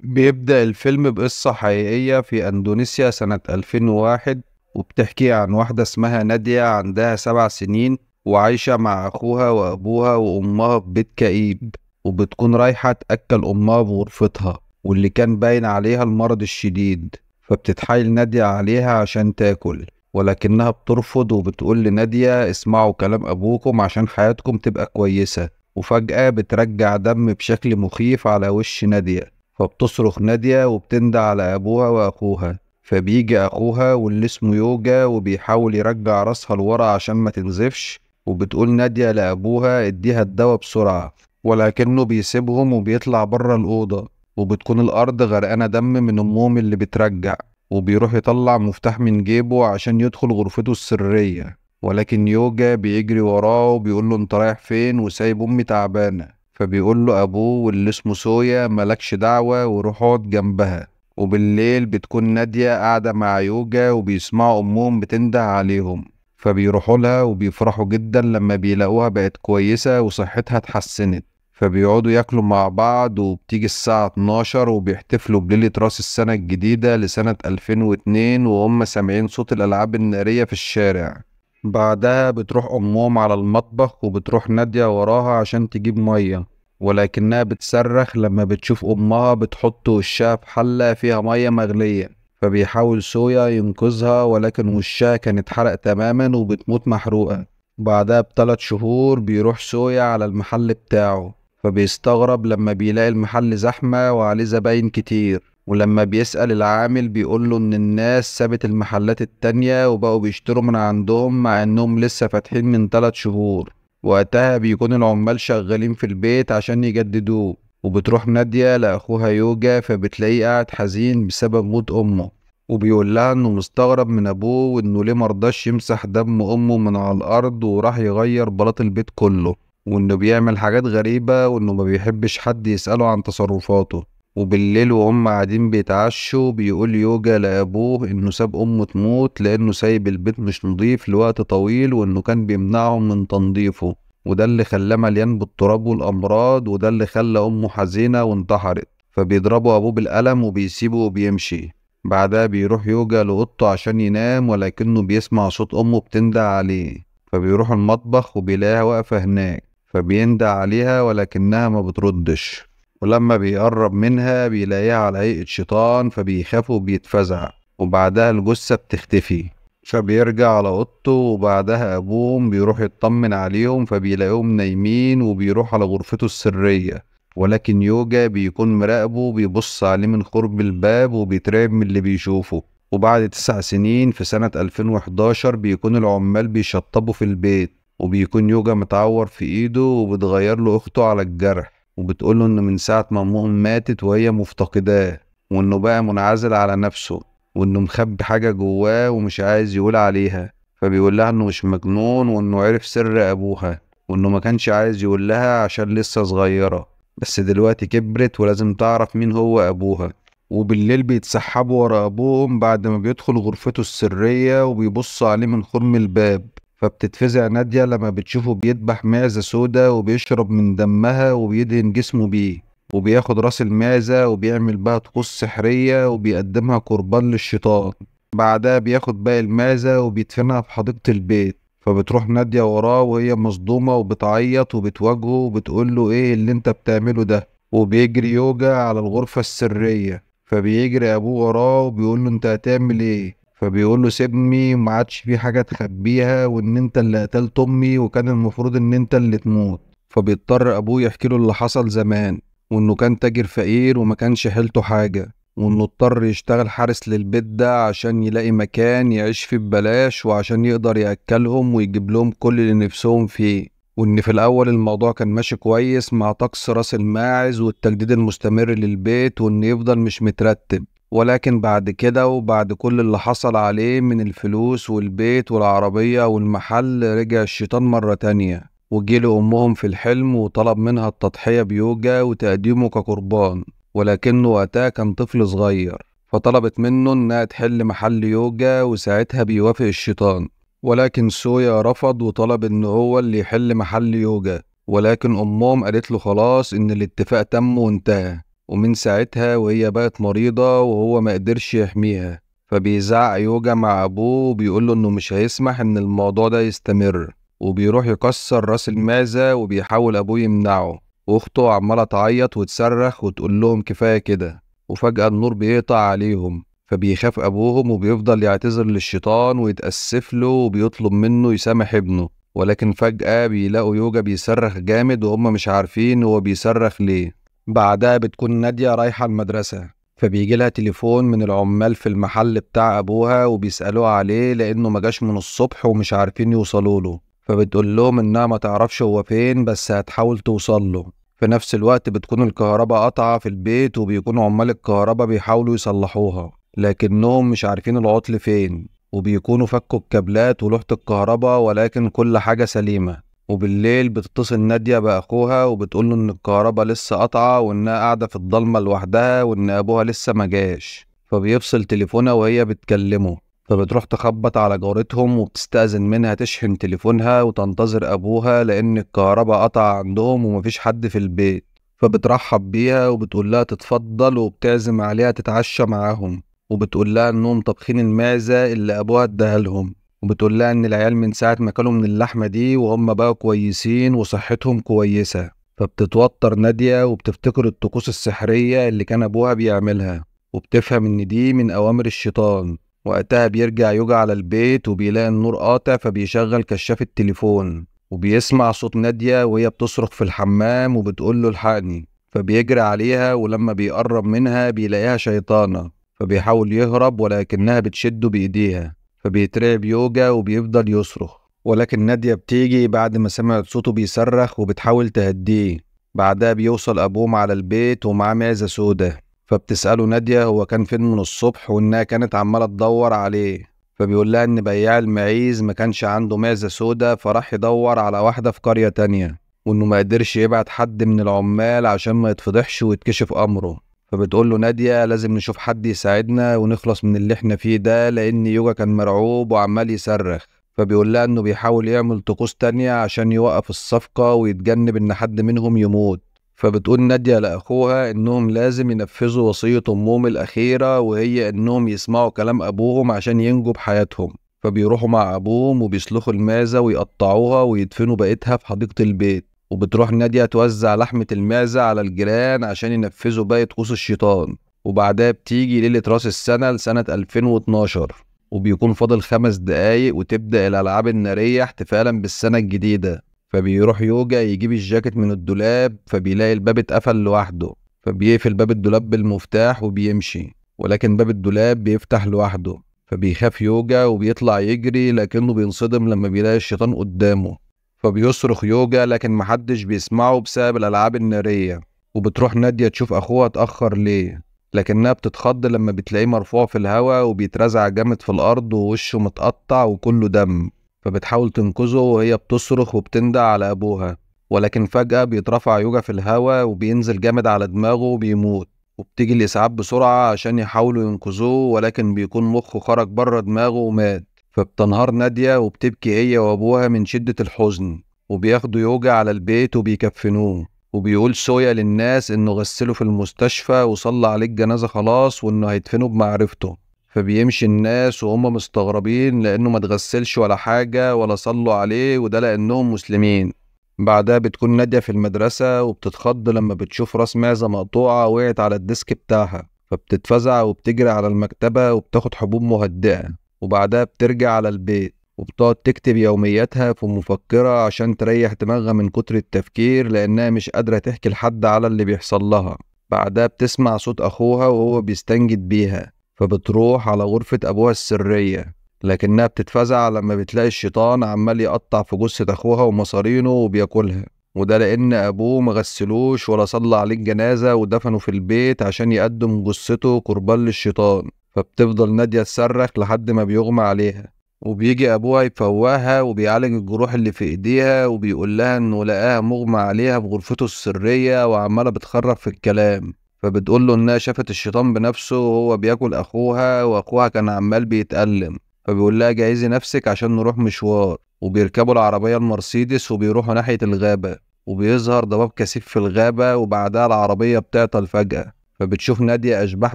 بيبدأ الفيلم بقصة حقيقية في أندونيسيا سنة 2001، وبتحكي عن واحدة اسمها نادية عندها 7 سنين، وعايشة مع أخوها وأبوها وأمها في بيت كئيب. وبتكون رايحة تأكل أمها بغرفتها، واللي كان باين عليها المرض الشديد. فبتتحايل نادية عليها عشان تاكل، ولكنها بترفض وبتقول لنادية: اسمعوا كلام أبوكم عشان حياتكم تبقى كويسة. وفجأة بترجع دم بشكل مخيف على وش نادية، فبتصرخ نادية وبتندى على أبوها وأخوها. فبيجي أخوها واللي اسمه يوجا وبيحاول يرجع راسها لورا عشان ما تنزفش. وبتقول نادية لأبوها: اديها الدواء بسرعة. ولكنه بيسيبهم وبيطلع بره الأوضة، وبتكون الأرض غرقانة دم من أمهم اللي بترجع. وبيروح يطلع مفتاح من جيبه عشان يدخل غرفته السرية، ولكن يوجا بيجري وراه وبيقول له: انت رايح فين وسايب أمي تعبانة؟ فبيقول له أبوه واللي اسمه سويا: ملكش دعوة، وروح اقعد جنبها. وبالليل بتكون نادية قاعدة مع يوجا وبيسمعوا أمهم بتنده عليهم، فبيروحوا لها وبيفرحوا جدا لما بيلاقوها بقت كويسة وصحتها اتحسنت. فبيقعدوا ياكلوا مع بعض، وبتيجي الساعة 12 وبيحتفلوا بليلة راس السنة الجديدة لسنة 2002 وهم سامعين صوت الألعاب النارية في الشارع. بعدها بتروح أمهم على المطبخ، وبتروح نادية وراها عشان تجيب مية، ولكنها بتصرخ لما بتشوف أمها بتحط وشها في حلة فيها مية مغلية. فبيحاول سويا ينقذها، ولكن وشها كان اتحرق تماما وبتموت محروقة. بعدها ب3 شهور بيروح سويا على المحل بتاعه، فبيستغرب لما بيلاقي المحل زحمة وعليه زباين كتير. ولما بيسأل العامل بيقوله إن الناس سابت المحلات التانية وبقوا بيشتروا من عندهم مع إنهم لسه فاتحين من 3 شهور. وقتها بيكون العمال شغالين في البيت عشان يجددوه. وبتروح نادية لأخوها يوجا، فبتلاقيه قاعد حزين بسبب موت أمه. وبيقول لها إنه مستغرب من أبوه وإنه ليه مرضاش يمسح دم أمه من على الأرض، وراح يغير بلاط البيت كله. وإنه بيعمل حاجات غريبة، وإنه ما بيحبش حد يسأله عن تصرفاته. وبالليل وهم قاعدين بيتعشوا بيقول يوجا لأبوه إنه ساب أمه تموت لأنه سايب البيت مش نضيف لوقت طويل، وإنه كان بيمنعهم من تنظيفه. وده اللي خلاه مليان بالتراب والأمراض، وده اللي خلى أمه حزينة وانتحرت. فبيضربوا أبوه بالقلم وبيسيبه وبيمشي. بعدها بيروح يوجا لأوضته عشان ينام، ولكنه بيسمع صوت أمه بتندى عليه. فبيروح المطبخ وبيلاقيها واقفة هناك، فبيندى عليها ولكنها ما بتردش. ولما بيقرب منها بيلاقيها على هيئة شيطان، فبيخاف وبيتفزع. وبعدها الجثة بتختفي. فبيرجع على اوضته، وبعدها ابوهم بيروح يطمن عليهم فبيلاقيهم نايمين، وبيروح على غرفته السرية. ولكن يوجا بيكون مراقبه وبيبص عليه من قرب الباب وبيترعب من اللي بيشوفه. وبعد 9 سنين في سنة 2011 بيكون العمال بيشطبوا في البيت، وبيكون يوجا متعور في ايده، وبتغير له اخته على الجرح. وبتقوله إنه من ساعة ما أمهم ماتت وهي مفتقداه، وإنه بقى منعزل على نفسه، وإنه مخبي حاجة جواه ومش عايز يقول عليها. فبيقول لها إنه مش مجنون، وإنه عرف سر أبوها، وإنه ما كانش عايز يقول لها عشان لسه صغيرة، بس دلوقتي كبرت ولازم تعرف مين هو أبوها. وبالليل بيتسحبوا ورا أبوهم بعد ما بيدخل غرفته السرية وبيبصوا عليه من خرم الباب. فبتتفزع نادية لما بتشوفه بيذبح معزة سودا وبيشرب من دمها وبيدهن جسمه بيه. وبياخد راس المعزة وبيعمل بها طقوس سحرية وبيقدمها قربان للشيطان. بعدها بياخد باقي المعزة وبيدفنها في حديقة البيت. فبتروح نادية وراه وهي مصدومة وبتعيط وبتواجهه وبتقوله: ايه اللي انت بتعمله ده؟ وبيجري يوجا على الغرفة السرية. فبيجري ابوه وراه وبيقوله: انت هتعمل ايه؟ فبيقول له: سيبني، ما عادش في حاجة تخبيها، وان انت اللي قتلت امي وكان المفروض ان انت اللي تموت. فبيضطر ابوه يحكي له اللي حصل زمان، وانه كان تاجر فقير وما كانش حيلته حاجة، وانه اضطر يشتغل حارس للبيت ده عشان يلاقي مكان يعيش فيه ببلاش، وعشان يقدر يأكلهم ويجيب لهم كل اللي نفسهم فيه. وان في الاول الموضوع كان ماشي كويس مع طقس راس الماعز والتجديد المستمر للبيت، وان يفضل مش مترتب. ولكن بعد كده وبعد كل اللي حصل عليه من الفلوس والبيت والعربية والمحل، رجع الشيطان مرة تانية وجيله أمهم في الحلم وطلب منها التضحية بيوجا وتقديمه كقربان. ولكنه وقتها كان طفل صغير، فطلبت منه إنها تحل محل يوجا، وساعتها بيوافق الشيطان. ولكن سويا رفض وطلب إن هو اللي يحل محل يوجا. ولكن أمهم قالت له خلاص إن الاتفاق تم وانتهى. ومن ساعتها وهي بقت مريضة وهو ما قدرش يحميها. فبيزعق يوجا مع أبوه وبيقوله إنه مش هيسمح إن الموضوع ده يستمر، وبيروح يكسر راس المعزة وبيحاول أبوه يمنعه. وأخته عمالة تعيط وتصرخ وتقول لهم كفاية كده. وفجأة النور بيقطع عليهم، فبيخاف أبوهم وبيفضل يعتذر للشيطان ويتأسف له وبيطلب منه يسامح ابنه. ولكن فجأة بيلاقوا يوجا بيصرخ جامد وهم مش عارفين هو بيصرخ ليه. بعدها بتكون نادية رايحة المدرسة، فبيجي لها تليفون من العمال في المحل بتاع أبوها وبيسألوها عليه لأنه مجاش من الصبح ومش عارفين يوصلوا له. فبتقول لهم إنها ما تعرفش هو فين بس هتحاول توصل له. في نفس الوقت بتكون الكهرباء قطعة في البيت وبيكونوا عمال الكهرباء بيحاولوا يصلحوها لكنهم مش عارفين العطل فين، وبيكونوا فكوا الكابلات ولوحة الكهرباء ولكن كل حاجة سليمة. وبالليل بتتصل نادية بأخوها وبتقوله إن الكهرباء لسه قطعة وإنها قاعدة في الضلمة لوحدها وإن أبوها لسه مجاش. فبيفصل تليفونها وهي بتكلمه، فبتروح تخبط على جارتهم وبتستأذن منها تشحن تليفونها وتنتظر أبوها لأن الكهرباء قطع عندهم ومفيش حد في البيت. فبترحب بيها وبتقول لها تتفضل وبتعزم عليها تتعشى معاهم، وبتقول لها إنهم طبخين المعزة اللي أبوها اداها لهم، وبتقول لها إن العيال من ساعة ما كانوا من اللحمة دي وهم بقوا كويسين وصحتهم كويسة. فبتتوتر نادية وبتفتكر الطقوس السحرية اللي كان أبوها بيعملها، وبتفهم إن دي من أوامر الشيطان. وقتها بيرجع يوجا على البيت وبيلاقي النور قاطع، فبيشغل كشاف التليفون وبيسمع صوت نادية وهي بتصرخ في الحمام وبتقول له الحقني. فبيجري عليها ولما بيقرب منها بيلاقيها شيطانة، فبيحاول يهرب ولكنها بتشده بإيديها. فبيترعب يوجا وبيفضل يصرخ، ولكن نادية بتيجي بعد ما سمعت صوته بيصرخ وبتحاول تهديه. بعدها بيوصل أبوهم على البيت ومعاه معزة سودة، فبتسأله نادية هو كان فين من الصبح وإنها كانت عمالة تدور عليه. فبيقول لها إن بياع المعيز ما كانش عنده معزة سودة فراح يدور على واحدة في قرية تانية، وإنه ما قدرش يبعت حد من العمال عشان ما يتفضحش ويتكشف أمره. فبتقول له نادية لازم نشوف حد يساعدنا ونخلص من اللي احنا فيه ده لأن يوجا كان مرعوب وعمال يصرخ. فبيقول لها إنه بيحاول يعمل طقوس تانية عشان يوقف الصفقة ويتجنب إن حد منهم يموت. فبتقول نادية لأخوها إنهم لازم ينفذوا وصية أمهم الأخيرة وهي إنهم يسمعوا كلام أبوهم عشان ينجوا بحياتهم. فبيروحوا مع أبوهم وبيسلخوا المعزة ويقطعوها ويدفنوا بقيتها في حديقة البيت. وبتروح نادية توزع لحمة المعزة على الجيران عشان ينفذوا باقي طقوس الشيطان. وبعدها بتيجي ليلة راس السنة لسنة 2012، وبيكون فاضل 5 دقايق وتبدأ الألعاب النارية احتفالا بالسنة الجديدة. فبيروح يوجا يجيب الجاكيت من الدولاب فبيلاقي الباب اتقفل لوحده، فبيقفل باب الدولاب بالمفتاح وبيمشي، ولكن باب الدولاب بيفتح لوحده. فبيخاف يوجا وبيطلع يجري لكنه بينصدم لما بيلاقي الشيطان قدامه. فبيصرخ يوجا لكن محدش بيسمعه بسبب الألعاب النارية. وبتروح نادية تشوف أخوها اتأخر ليه، لكنها بتتخض لما بتلاقيه مرفوع في الهوا وبيترزع جامد في الأرض ووشه متقطع وكله دم. فبتحاول تنقذه وهي بتصرخ وبتندع على أبوها، ولكن فجأة بيترفع يوجا في الهوا وبينزل جامد على دماغه وبيموت. وبتيجي الإسعاف بسرعة عشان يحاولوا ينقذوه ولكن بيكون مخه خرج بره دماغه ومات. فبتنهار نادية وبتبكي هي وأبوها من شدة الحزن، وبياخدوا يوجا على البيت وبيكفنوه. وبيقول سويا للناس إنه غسله في المستشفى وصلى عليه الجنازة خلاص وإنه هيدفنه بمعرفته. فبيمشي الناس وهم مستغربين لأنه ما تغسلش ولا حاجة ولا صلوا عليه، وده لأنهم مسلمين. بعدها بتكون نادية في المدرسة وبتتخض لما بتشوف راس معزة مقطوعة وقعت على الديسك بتاعها، فبتتفزع وبتجري على المكتبة وبتاخد حبوب مهدئة. وبعدها بترجع على البيت وبتقعد تكتب يومياتها في مفكرة عشان تريح دماغها من كتر التفكير لأنها مش قادرة تحكي لحد على اللي بيحصل لها. بعدها بتسمع صوت أخوها وهو بيستنجد بيها، فبتروح على غرفة أبوها السرية، لكنها بتتفزع لما بتلاقي الشيطان عمال يقطع في جثة أخوها ومصارينه وبياكلها، وده لأن أبوه مغسلوش ولا صلى عليه الجنازة ودفنه في البيت عشان يقدم جثته قربان للشيطان. فبتفضل نادية تصرخ لحد ما بيغمى عليها، وبيجي أبوها يفوقها وبيعالج الجروح اللي في إيديها وبيقول لها إنه لقاها مغمى عليها في غرفته السرية وعمالة بتخرف في الكلام. فبتقول له إنها شافت الشيطان بنفسه وهو بياكل أخوها وأخوها كان عمال بيتألم. فبيقول لها جهزي نفسك عشان نروح مشوار، وبيركبوا العربية المرسيدس وبيروحوا ناحية الغابة. وبيظهر ضباب كثيف في الغابة وبعدها العربية بتعطل فجأة، فبتشوف نادية أشباح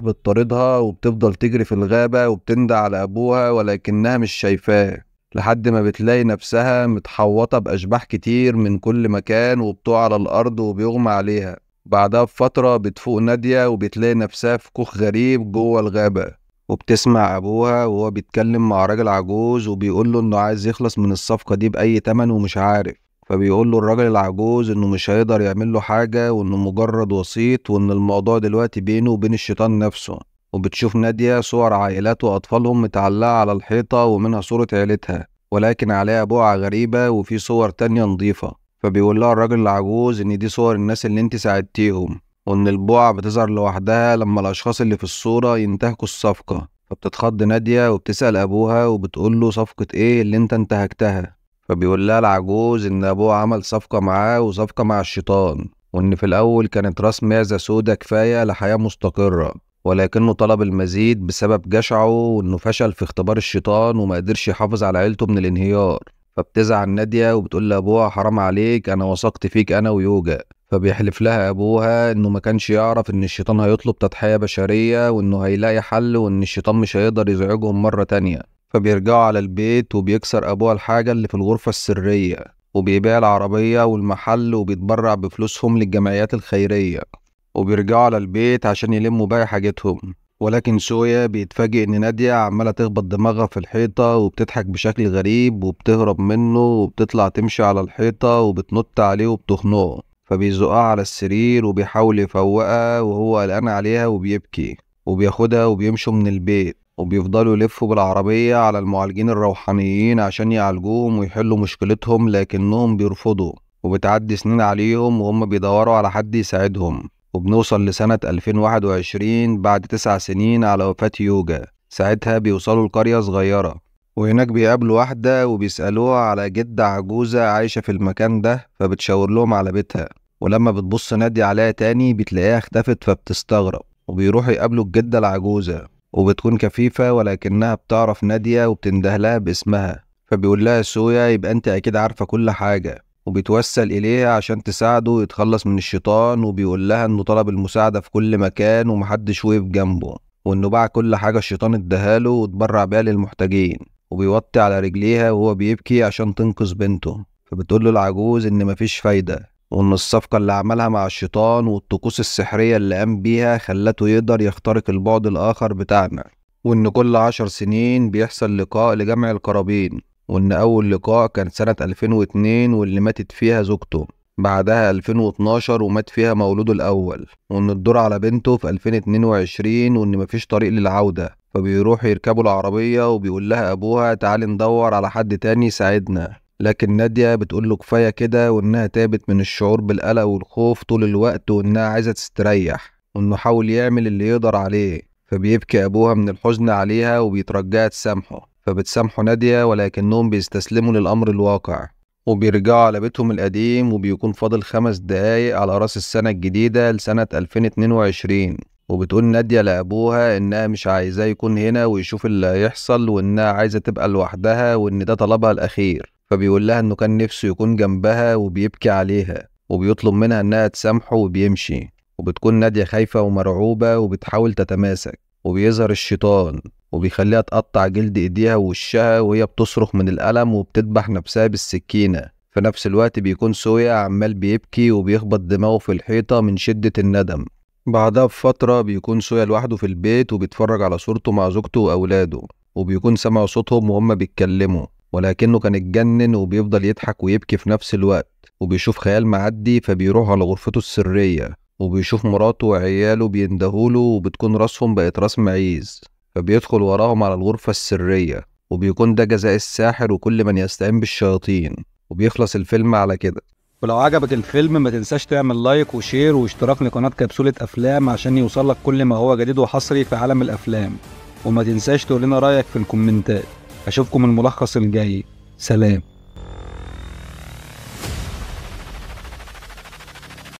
بتطاردها وبتفضل تجري في الغابة وبتندى على أبوها ولكنها مش شايفاه، لحد ما بتلاقي نفسها متحوطة بأشباح كتير من كل مكان وبتقع على الأرض وبيغمى عليها. بعدها بفترة بتفوق نادية وبتلاقي نفسها في كوخ غريب جوه الغابة، وبتسمع أبوها وهو بيتكلم مع راجل عجوز وبيقوله إنه عايز يخلص من الصفقة دي بأي تمن ومش عارف. فبيقوله الراجل العجوز إنه مش هيقدر يعمله حاجة وإنه مجرد وسيط، وإن الموضوع دلوقتي بينه وبين الشيطان نفسه. وبتشوف نادية صور عائلات وأطفالهم متعلقة على الحيطة ومنها صورة عيلتها، ولكن عليها بقعة غريبة وفي صور تانية نظيفة. فبيقول لها الراجل العجوز إن دي صور الناس اللي انت ساعدتيهم، وإن البقعة بتظهر لوحدها لما الأشخاص اللي في الصورة ينتهكوا الصفقة. فبتتخض نادية وبتسأل أبوها وبتقوله صفقة إيه اللي انت انتهكتها؟ فبيقول لها العجوز إن أبوه عمل صفقة معاه وصفقة مع الشيطان، وإن في الأول كانت راس معزة سودا كفاية لحياة مستقرة، ولكنه طلب المزيد بسبب جشعه وإنه فشل في اختبار الشيطان وما قدرش يحافظ على عيلته من الانهيار. فبتزعل نادية وبتقول لأبوها حرام عليك، أنا وثقت فيك أنا ويوجا. فبيحلف لها أبوها إنه ما كانش يعرف إن الشيطان هيطلب تضحية بشرية وإنه هيلاقي حل وإن الشيطان مش هيقدر يزعجهم مرة تانية. فبيرجعوا على البيت وبيكسر أبوها الحاجة اللي في الغرفة السرية وبيبيع العربية والمحل وبيتبرع بفلوسهم للجمعيات الخيرية. وبيرجعوا على البيت عشان يلموا باقي حاجتهم، ولكن سويا بيتفاجئ إن نادية عمالة تخبط دماغها في الحيطة وبتضحك بشكل غريب وبتهرب منه وبتطلع تمشي على الحيطة وبتنط عليه وبتخنقه. فبيزقها على السرير وبيحاول يفوقها وهو قلقان عليها وبيبكي، وبياخدها وبيمشوا من البيت وبيفضلوا يلفوا بالعربية على المعالجين الروحانيين عشان يعالجوهم ويحلوا مشكلتهم، لكنهم بيرفضوا. وبتعدي سنين عليهم وهم بيدوروا على حد يساعدهم، وبنوصل لسنة 2021 بعد 9 سنين على وفاة يوجا. ساعتها بيوصلوا لقرية صغيرة، وهناك بيقابلوا واحدة وبيسألوها على جدة عجوزة عايشة في المكان ده، فبتشاور لهم على بيتها. ولما بتبص نادي عليها تاني بتلاقيها اختفت، فبتستغرب وبيروحوا يقابلوا الجدة العجوزة، وبتكون كفيفة ولكنها بتعرف نادية وبتندهلها باسمها. فبيقول لها سويا يبقى انت اكيد عارفة كل حاجة، وبيتوسل إليها عشان تساعده يتخلص من الشيطان. وبيقول لها إنه طلب المساعدة في كل مكان ومحدش وقف جنبه، وإنه باع كل حاجة الشيطان اداهاله واتبرع بيها للمحتاجين. وبيوطي على رجليها وهو بيبكي عشان تنقذ بنته. فبتقول له العجوز إن مفيش فايدة، وإن الصفقة اللي عملها مع الشيطان والطقوس السحرية اللي قام بيها خلته يقدر يخترق البعد الآخر بتاعنا، وإن كل 10 سنين بيحصل لقاء لجمع القرابين، وإن أول لقاء كان سنة 2002 واللي ماتت فيها زوجته، بعدها 2012 ومات فيها مولوده الأول، وإن الدور على بنته في 2022 وإن مفيش طريق للعودة. فبيروح يركبوا العربية وبيقول لها أبوها تعالي ندور على حد تاني يساعدنا، لكن نادية بتقول له كفاية كده، وإنها تعبت من الشعور بالقلق والخوف طول الوقت وإنها عايزة تستريح، وإنه حاول يعمل اللي يقدر عليه. فبيبكي أبوها من الحزن عليها وبيترجاها تسامحه، فبتسامحه نادية ولكنهم بيستسلموا للأمر الواقع. وبيرجعوا على بيتهم القديم وبيكون فاضل 5 دقايق على رأس السنة الجديدة لسنة 2022. وبتقول نادية لأبوها إنها مش عايزاه يكون هنا ويشوف اللي هيحصل، وإنها عايزة تبقى لوحدها وإن ده طلبها الأخير. فبيقول لها إنه كان نفسه يكون جنبها وبيبكي عليها وبيطلب منها إنها تسامحه وبيمشي. وبتكون نادية خايفة ومرعوبة وبتحاول تتماسك، وبيظهر الشيطان وبيخليها تقطع جلد ايديها ووشها وهي بتصرخ من الألم وبتذبح نفسها بالسكينة. في نفس الوقت بيكون سويا عمال بيبكي وبيخبط دماغه في الحيطة من شدة الندم. بعدها بفترة بيكون سويا لوحده في البيت وبيتفرج على صورته مع زوجته وأولاده، وبيكون سمع صوتهم وهم بيتكلموا، ولكنه كان اتجنن وبيفضل يضحك ويبكي في نفس الوقت. وبيشوف خيال معدي فبيروح على غرفته السرية وبيشوف مراته وعياله بيندهوله وبتكون راسهم بقت راس معيز. فبيدخل وراهم على الغرفة السرية، وبيكون ده جزاء الساحر وكل من يستعين بالشياطين. وبيخلص الفيلم على كده. ولو عجبك الفيلم ما تنساش تعمل لايك وشير واشتراك لقناة كبسولة أفلام عشان يوصلك كل ما هو جديد وحصري في عالم الأفلام. وما تنساش تقول لنا رأيك في الكومنتات. أشوفكم الملخص الجاي. سلام.